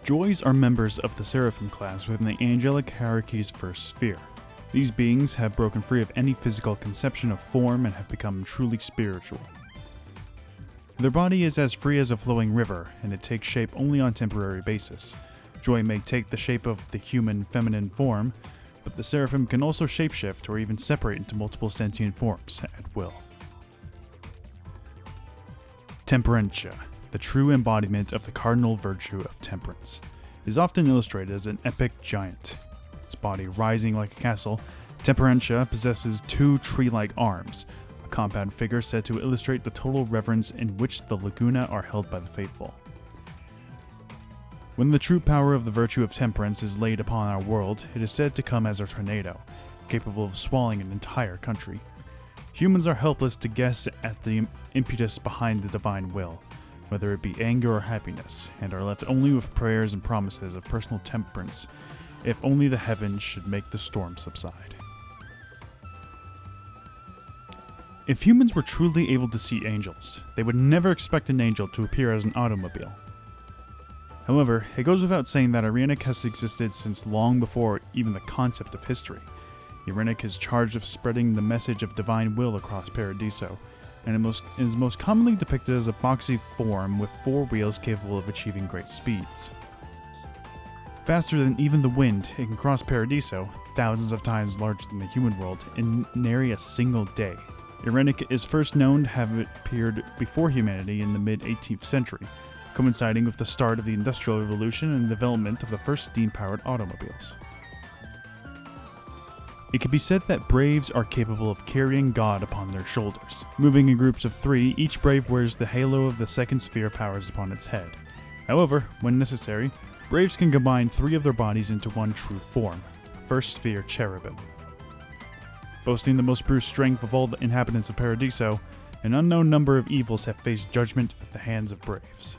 Joys are members of the Seraphim class within the angelic hierarchy's first sphere. These beings have broken free of any physical conception of form and have become truly spiritual. Their body is as free as a flowing river, and it takes shape only on a temporary basis. Joy may take the shape of the human feminine form, but the Seraphim can also shapeshift or even separate into multiple sentient forms at will. Temperantia, the true embodiment of the cardinal virtue of temperance, is often illustrated as an epic giant. Its body rising like a castle, Temperantia possesses two tree-like arms, a compound figure said to illustrate the total reverence in which the Laguna are held by the faithful. When the true power of the virtue of temperance is laid upon our world, it is said to come as a tornado, capable of swallowing an entire country. Humans are helpless to guess at the impetus behind the divine will, whether it be anger or happiness, and are left only with prayers and promises of personal temperance, if only the heavens should make the storm subside. If humans were truly able to see angels, they would never expect an angel to appear as an automobile. However, it goes without saying that Irenic has existed since long before even the concept of history. Irenic is charged with spreading the message of divine will across Paradiso, and it is most commonly depicted as a boxy form with four wheels capable of achieving great speeds. Faster than even the wind, it can cross Paradiso, thousands of times larger than the human world, in nary a single day. Irenic is first known to have appeared before humanity in the mid-18th century, coinciding with the start of the Industrial Revolution and the development of the first steam-powered automobiles. It can be said that braves are capable of carrying God upon their shoulders. Moving in groups of 3, each brave wears the halo of the second sphere powers upon its head. However, when necessary, braves can combine 3 of their bodies into one true form, first sphere cherubim. Boasting the most brute strength of all the inhabitants of Paradiso, an unknown number of evils have faced judgment at the hands of braves.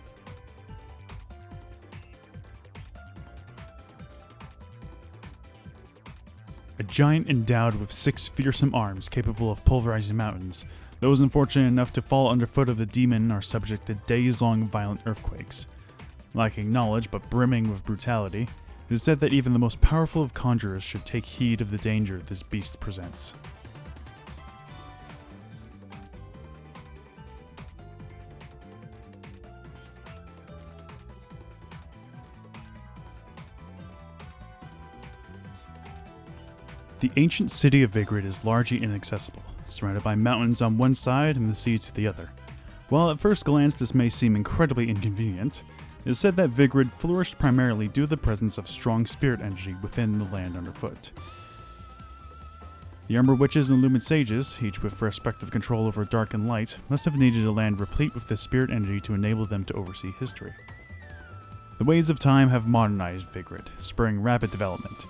A giant endowed with 6 fearsome arms capable of pulverizing mountains, those unfortunate enough to fall underfoot of the demon are subject to days-long violent earthquakes. Lacking knowledge but brimming with brutality, it is said that even the most powerful of conjurers should take heed of the danger this beast presents. The ancient city of Vigrid is largely inaccessible, surrounded by mountains on one side and the sea to the other. While at first glance this may seem incredibly inconvenient, it is said that Vigrid flourished primarily due to the presence of strong spirit energy within the land underfoot. The Umber Witches and Lumen Sages, each with respective control over dark and light, must have needed a land replete with this spirit energy to enable them to oversee history. The ways of time have modernized Vigrid, spurring rapid development.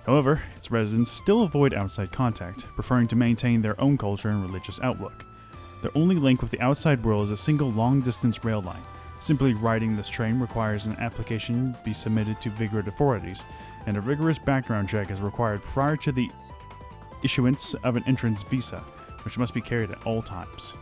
However, its residents still avoid outside contact, preferring to maintain their own culture and religious outlook. Their only link with the outside world is a single long-distance rail line. Simply riding this train requires an application be submitted to Vigrid authorities, and a rigorous background check is required prior to the issuance of an entrance visa, which must be carried at all times.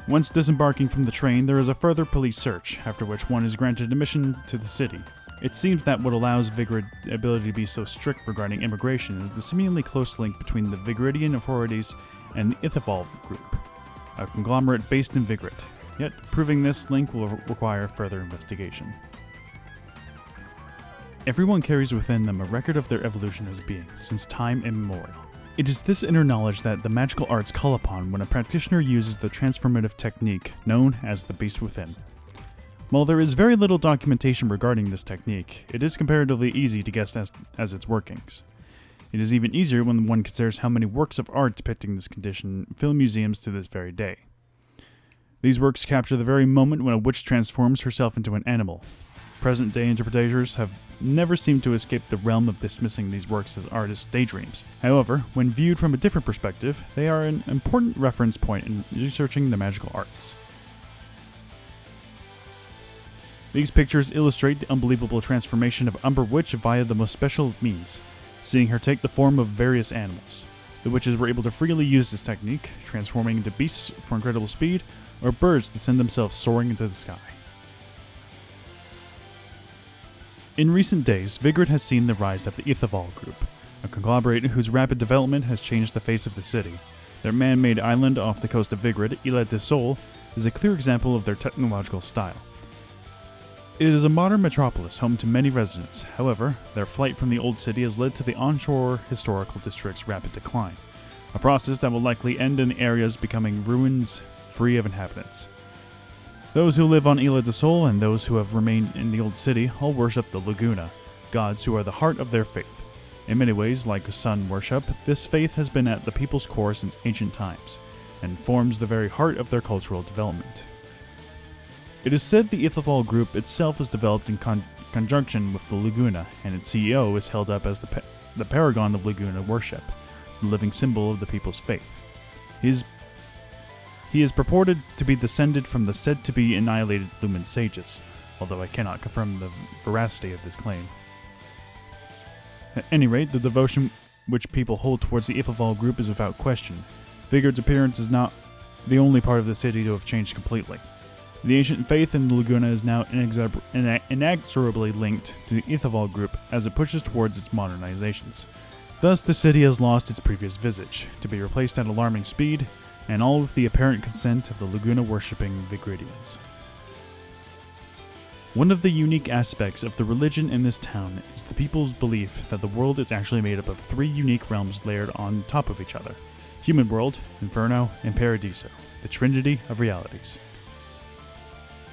Once disembarking from the train, there is a further police search, after which one is granted admission to the city. It seems that what allows Vigrid the ability to be so strict regarding immigration is the seemingly close link between the Vigridian authorities and the Ithavold group, a conglomerate based in Vigrid. Yet, proving this link will require further investigation. Everyone carries within them a record of their evolution as beings, since time immemorial. It is this inner knowledge that the magical arts call upon when a practitioner uses the transformative technique known as the Beast Within. While there is very little documentation regarding this technique, it is comparatively easy to guess as its workings. It is even easier when one considers how many works of art depicting this condition fill museums to this very day. These works capture the very moment when a witch transforms herself into an animal. Present-day interpreters have never seemed to escape the realm of dismissing these works as artists' daydreams. However, when viewed from a different perspective, they are an important reference point in researching the magical arts. These pictures illustrate the unbelievable transformation of Umber Witch via the most special of means, seeing her take the form of various animals. The witches were able to freely use this technique, transforming into beasts for incredible speed, or birds to send themselves soaring into the sky. In recent days, Vigrid has seen the rise of the Ithavol group, a conglomerate whose rapid development has changed the face of the city. Their man-made island off the coast of Vigrid, Isla de Sol, is a clear example of their technological style. It is a modern metropolis home to many residents. However, their flight from the old city has led to the onshore historical district's rapid decline, a process that will likely end in areas becoming ruins free of inhabitants. Those who live on Isla de Sol and those who have remained in the old city all worship the Laguna, gods who are the heart of their faith. In many ways, like sun worship, this faith has been at the people's core since ancient times, and forms the very heart of their cultural development. It is said the Ithavol group itself was developed in conjunction with the Laguna, and its CEO is held up as the paragon of Laguna worship, the living symbol of the people's faith. He is purported to be descended from the said-to-be annihilated Lumen sages, although I cannot confirm the veracity of this claim. At any rate, the devotion which people hold towards the Ithavol group is without question. Vigrid's appearance is not the only part of the city to have changed completely. The ancient faith in the Laguna is now inexorably linked to the Ithavol group as it pushes towards its modernizations. Thus, the city has lost its previous visage, to be replaced at alarming speed, and all with the apparent consent of the Laguna-worshipping Vigridians. One of the unique aspects of the religion in this town is the people's belief that the world is actually made up of three unique realms layered on top of each other: Human World, Inferno, and Paradiso, the Trinity of realities.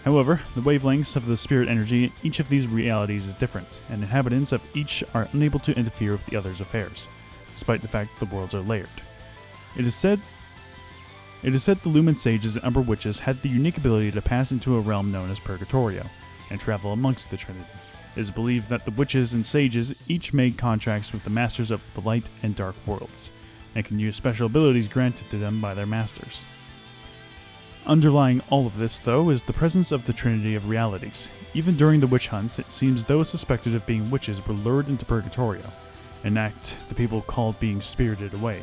However, the wavelengths of the spirit energy in each of these realities is different, and inhabitants of each are unable to interfere with the other's affairs, despite the fact the worlds are layered. It is said the Lumen sages and Umber witches had the unique ability to pass into a realm known as Purgatorio, and travel amongst the Trinity. It is believed that the witches and sages each made contracts with the masters of the light and dark worlds, and can use special abilities granted to them by their masters. Underlying all of this, though, is the presence of the Trinity of realities. Even during the witch hunts, it seems those suspected of being witches were lured into Purgatorio, an act the people called being spirited away,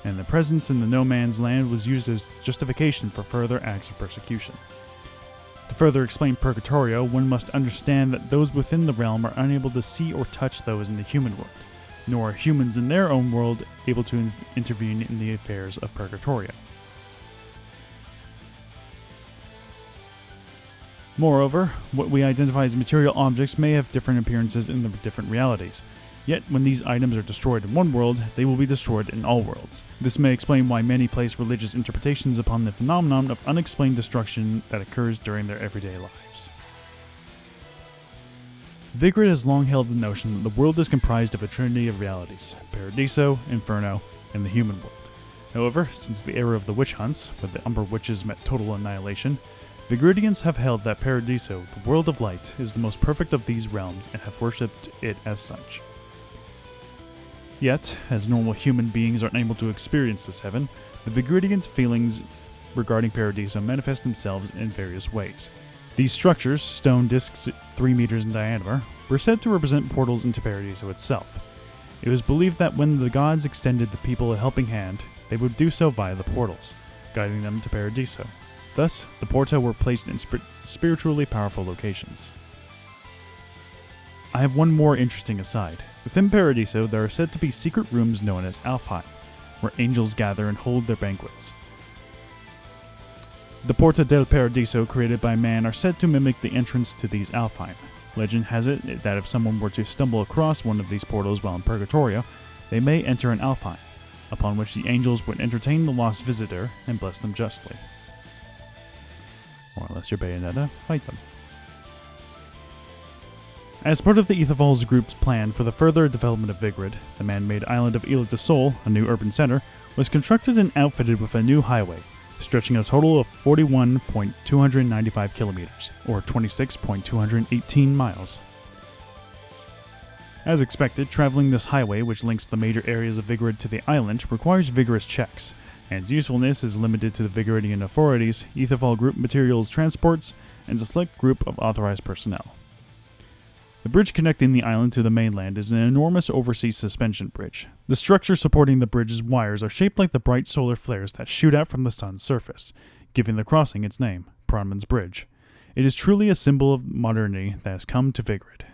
and the presence in the no man's land was used as justification for further acts of persecution. To further explain Purgatorio, one must understand that those within the realm are unable to see or touch those in the human world, nor are humans in their own world able to intervene in the affairs of Purgatorio. Moreover, what we identify as material objects may have different appearances in the different realities. Yet, when these items are destroyed in one world, they will be destroyed in all worlds. This may explain why many place religious interpretations upon the phenomenon of unexplained destruction that occurs during their everyday lives. Vigrid has long held the notion that the world is comprised of a trinity of realities: Paradiso, Inferno, and the human world. However, since the era of the witch hunts, where the Umber witches met total annihilation, Vigridians have held that Paradiso, the world of light, is the most perfect of these realms and have worshipped it as such. Yet, as normal human beings are unable to experience this heaven, the Vigridians' feelings regarding Paradiso manifest themselves in various ways. These structures, stone discs 3 meters in diameter, were said to represent portals into Paradiso itself. It was believed that when the gods extended the people a helping hand, they would do so via the portals, guiding them to Paradiso. Thus, the porta were placed in spiritually powerful locations. I have one more interesting aside. Within Paradiso, there are said to be secret rooms known as Alfheim, where angels gather and hold their banquets. The Porta del Paradiso created by man are said to mimic the entrance to these Alfheim. Legend has it that if someone were to stumble across one of these portals while in Purgatorio, they may enter an Alfheim, upon which the angels would entertain the lost visitor and bless them justly. Or unless you're Bayonetta, fight them. As part of the Ithavol's group's plan for the further development of Vigrid, the man-made island of Isla de Sol, a new urban center, was constructed and outfitted with a new highway, stretching a total of 41.295 kilometers, or 26.218 miles. As expected, traveling this highway, which links the major areas of Vigrid to the island, requires vigorous checks, and its usefulness is limited to the Vigridian authorities, Ithavol Group materials transports, and a select group of authorized personnel. The bridge connecting the island to the mainland is an enormous overseas suspension bridge. The structure supporting the bridge's wires are shaped like the bright solar flares that shoot out from the sun's surface, giving the crossing its name, Prominence Bridge. It is truly a symbol of modernity that has come to Vigrid.